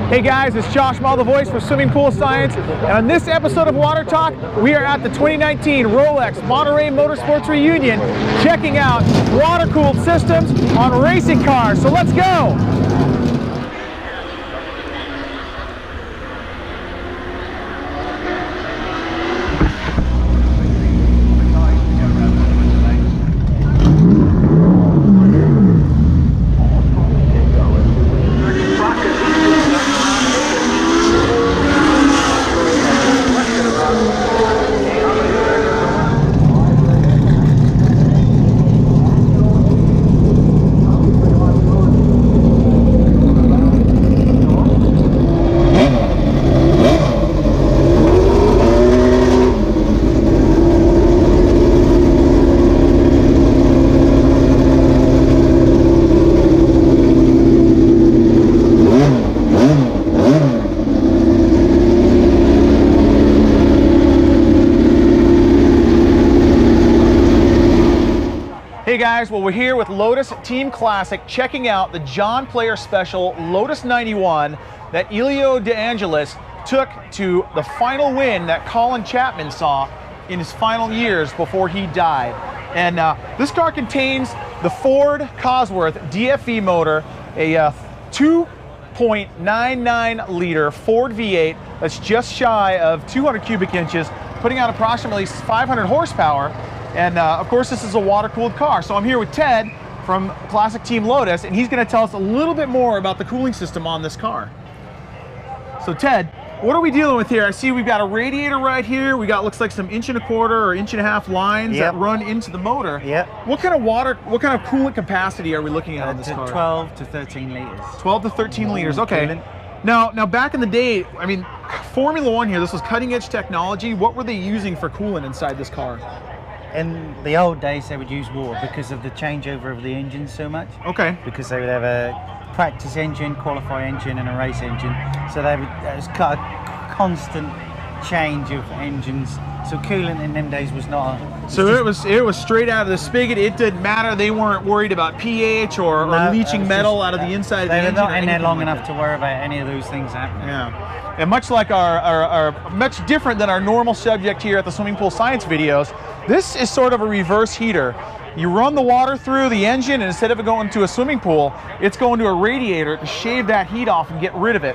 Hey guys, it's Josh Mall, the voice for Swimming Pool Science, and on this episode of Water Talk, we are at the 2019 Rolex Monterey Motorsports Reunion, checking out water-cooled systems on racing cars. So let's go! Hey guys, well, we're here with Lotus Team Classic checking out the John Player Special Lotus 91 that Elio De Angelis took to the final win that Colin Chapman saw in his final years before he died. And this car contains the Ford Cosworth DFV motor, a 2.99 liter Ford V8 that's just shy of 200 cubic inches, putting out approximately 500 horsepower. And of course, this is a water-cooled car. So I'm here with Ted from Classic Team Lotus, and he's going to tell us a little bit more about the cooling system on this car. So Ted, what are we dealing with here? I see we've got a radiator right here. We got, looks like some 1.25 inch or 1.5 inch lines that run into the motor. Yep. What kind of coolant capacity are we looking at on this car? 12 to 13 liters. 12 to 13 liters, okay. Now back in the day, I mean, Formula One here, this was cutting-edge technology. What were they using for coolant inside this car? In the old days, they would use water because of the changeover of the engines so much. Okay. Because they would have a practice engine, qualify engine, and a race engine. So it was a constant change of engines. So coolant in them days was not. So it was straight out of the spigot. It didn't matter. They weren't worried about pH or leaching metal out of the inside of the engine. They were not in there long enough to worry about any of those things happening. Yeah. And much like much different than our normal subject here at the Swimming Pool Science videos, this is sort of a reverse heater. You run the water through the engine, and instead of it going to a swimming pool, it's going to a radiator to shave that heat off and get rid of it.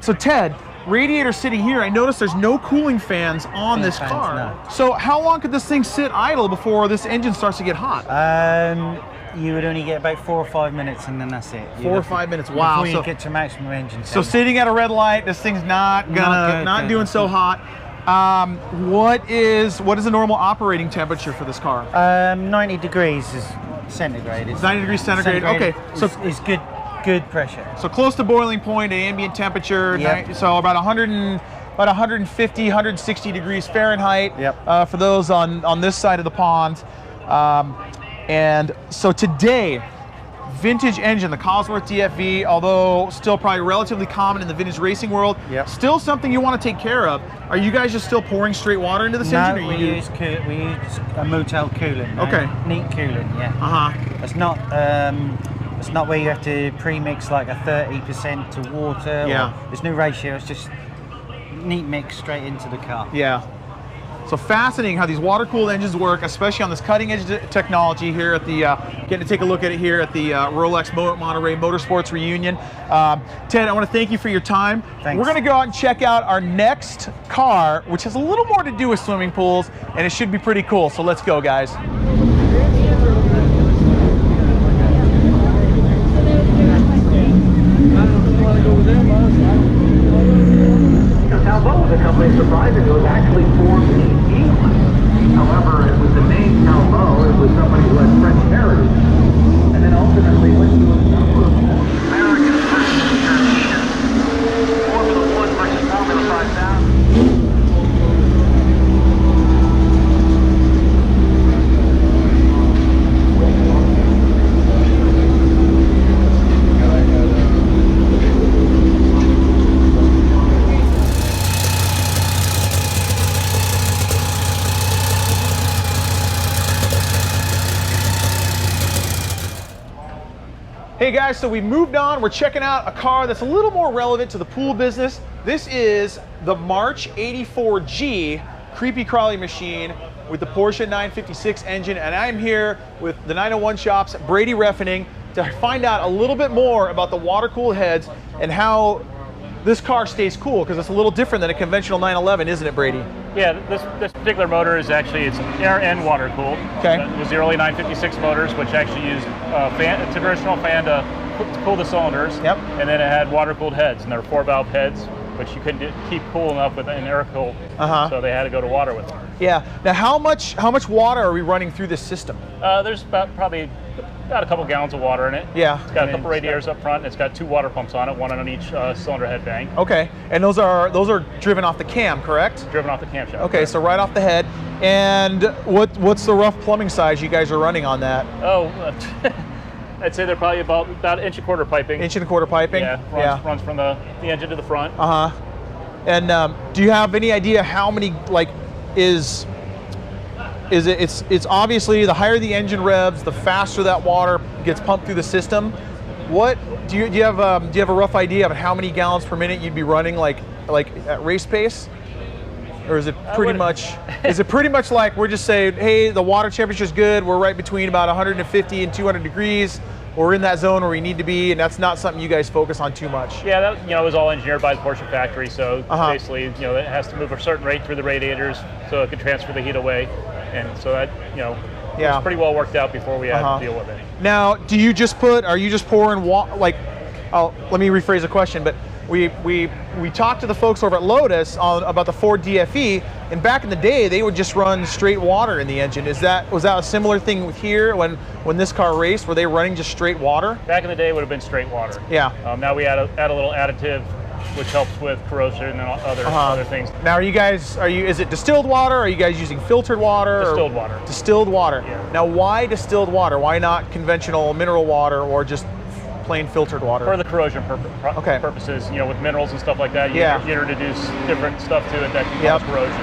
So Ted, radiator sitting here, I noticed there's no cooling fans on this car. No. So how long could this thing sit idle before this engine starts to get hot? You would only get about 4 or 5 minutes, and then that's it. 4 or 5 minutes. Wow. Before you get to maximum engine. So sitting at a red light, this thing's not doing so hot. What is the normal operating temperature for this car? 90 degrees is centigrade. It's 90 degrees centigrade. Okay, so it's good pressure. So close to boiling point, ambient temperature. Yep. So about 150, 160 degrees Fahrenheit. Yep. For those on this side of the pond. And so today, vintage engine, the Cosworth DFV, although still probably relatively common in the vintage racing world, still something you want to take care of. Are you guys just still pouring straight water into this engine? No, we use a motel coolant. No? Okay. Neat coolant, yeah. It's not where you have to pre-mix like a 30% to water. Yeah. There's no ratio. It's just neat mix straight into the car. Yeah. So fascinating how these water-cooled engines work, especially on this cutting-edge technology here at the, getting to take a look at it here at the Rolex Monterey Motorsports Reunion. Ted, I want to thank you for your time. Thanks. We're going to go out and check out our next car, which has a little more to do with swimming pools, and it should be pretty cool. So let's go, guys. Although the company surprisingly was actually formed in England. However, with the name Calvo, it was somebody who had French heritage. And then ultimately went to a number of American versus European. Formula 1 versus Formula 5000. Hey guys, so we moved on. We're checking out a car that's a little more relevant to the pool business. This is the March 84G Kreepy Krauly machine with the Porsche 956 engine, and I'm here with the 901 Shop's Brady Refening to find out a little bit more about the water-cooled heads and how this car stays cool, because it's a little different than a conventional 911, isn't it, Brady? Yeah, this particular motor is actually, it's air and water cooled. Okay. It was the early 956 motors, which actually used a traditional fan to cool the cylinders. Yep. And then it had water cooled heads, and they were 4-valve heads, which you couldn't keep cool enough with an air cool. So they had to go to water with them. Yeah. Now, how much water are we running through this system? There's probably about a couple gallons of water in it. Yeah. It's got a couple radiators up front. And it's got 2 water pumps on it, one on each cylinder head bank. Okay. And those are driven off the cam, correct? Driven off the camshaft. Okay, so right off the head. And what's the rough plumbing size you guys are running on that? Oh, I'd say they're probably about 1.25 inch piping. 1.25 inch piping? Yeah, runs from the engine to the front. And do you have any idea how many, like, it's obviously the higher the engine revs, the faster that water gets pumped through the system. What do you have a rough idea of how many gallons per minute you'd be running, like at race pace? Or is it pretty much like we're just saying, hey, the water temperature's good, we're right between about 150 and 200 degrees, we're in that zone where we need to be, and that's not something you guys focus on too much? Yeah, that, it was all engineered by the Porsche factory, so basically, it has to move a certain rate through the radiators so it can transfer the heat away, and so that, it was pretty well worked out before we had to deal with it. Now, are you just pouring water, let me rephrase the question, but we talked to the folks over at Lotus about the Ford DFV, and back in the day they would just run straight water in the engine. Was that a similar thing with here when this car raced? Were they running just straight water? Back in the day it would have been straight water. Yeah. Now we add a little additive which helps with corrosion and other things. Now is it distilled water? Are you guys using filtered water? Distilled water. Distilled water. Yeah. Now why distilled water? Why not conventional mineral water or just plain filtered water? For the corrosion purposes, with minerals and stuff like that, you introduce different stuff to it that can cause corrosion.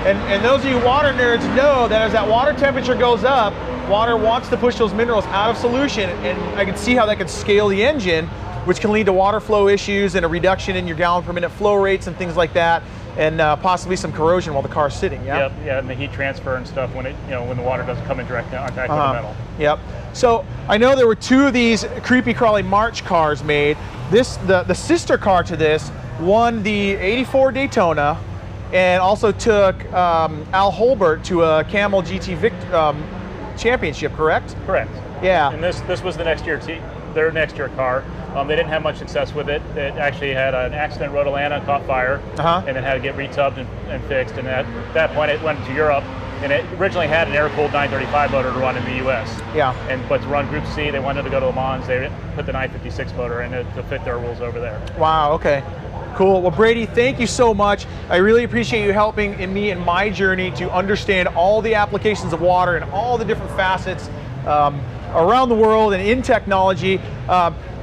And those of you water nerds know that as that water temperature goes up, water wants to push those minerals out of solution, and I can see how that could scale the engine, which can lead to water flow issues and a reduction in your gallon per minute flow rates and things like that, and possibly some corrosion while the car's sitting. Yeah. Yeah, and the heat transfer and stuff when when the water doesn't come in direct contact with the metal. Yep. So I know there were 2 of these Kreepy Krauly March cars made. The sister car to this won the '84 Daytona, and also took Al Holbert to a Camel GT championship. Correct? Correct. Yeah. And this was the their next year car. They didn't have much success with it. It actually had an accident, rode Atlanta, caught fire, and then had to get retubbed and fixed. And at that point, it went to Europe, and it originally had an air-cooled 935 motor to run in the U.S. Yeah. But to run Group C, they wanted to go to Le Mans. They put the 956 motor in it to fit their rules over there. Wow. Okay. Cool. Well, Brady, thank you so much. I really appreciate you helping me in my journey to understand all the applications of water and all the different facets around the world and in technology.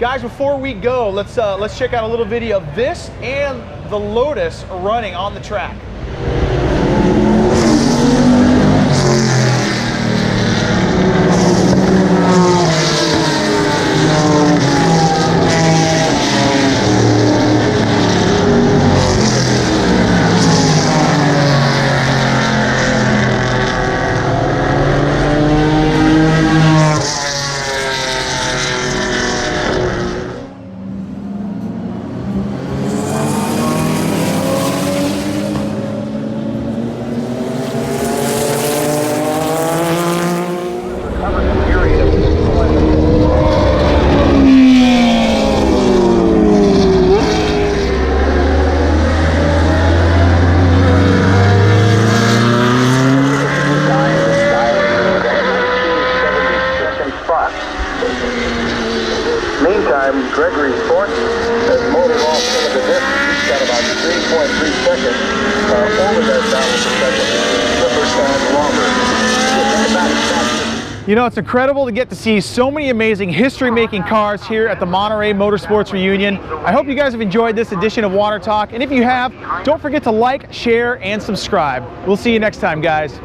Guys, before we go, let's check out a little video of this and the Lotus running on the track. Gregory Sport has motored off some of the distance. He's got about 3.3 seconds over that battle per second. The first time longer. You know, it's incredible to get to see so many amazing history-making cars here at the Monterey Motorsports Reunion. I hope you guys have enjoyed this edition of Water Talk, and if you have, don't forget to like, share, and subscribe. We'll see you next time, guys.